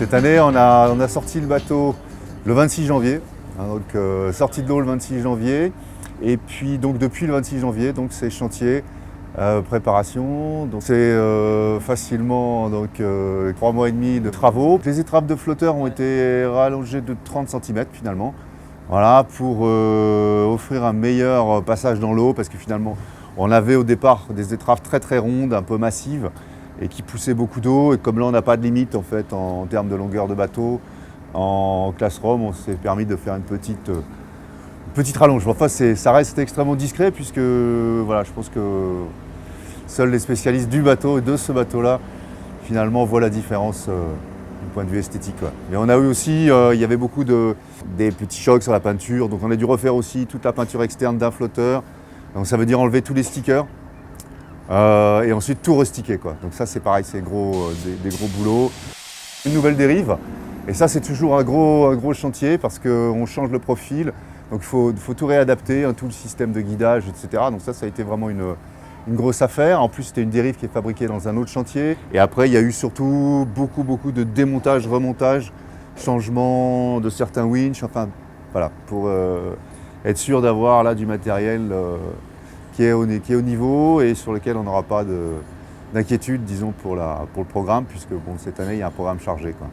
Cette année, on a sorti le bateau le 26 janvier. Sortie de l'eau le 26 janvier. Et puis donc depuis le 26 janvier, donc c'est chantier, préparation. Donc c'est facilement 3 mois et demi de travaux. Les étraves de flotteurs ont été rallongées de 30 cm finalement. Voilà, pour offrir un meilleur passage dans l'eau, parce que finalement on avait au départ des étraves très rondes, un peu massives, et qui poussaient beaucoup d'eau. Et comme là on n'a pas de limite en fait en termes de longueur de bateau, en classe Rome, on s'est permis de faire une petite rallonge. Enfin, ça reste extrêmement discret, puisque voilà, je pense que seuls les spécialistes du bateau et de ce bateau-là finalement voient la différence du point de vue esthétique. Ouais. Mais on a eu aussi, il y avait beaucoup des petits chocs sur la peinture, donc on a dû refaire aussi toute la peinture externe d'un flotteur. Donc ça veut dire enlever tous les stickers et ensuite tout resticker, quoi. Donc ça c'est pareil, c'est des gros boulots. Une nouvelle dérive, et ça c'est toujours un gros chantier parce qu'on change le profil, donc il faut tout réadapter, tout le système de guidage, etc. Donc ça a été vraiment une grosse affaire. En plus, c'était une dérive qui est fabriquée dans un autre chantier. Et après, il y a eu surtout beaucoup de démontage, remontage, changement de certains winches, enfin voilà, pour être sûr d'avoir là du matériel qui est au niveau et sur lequel on n'aura pas d'inquiétude, disons, pour le programme, puisque bon, cette année, il y a un programme chargé, quoi.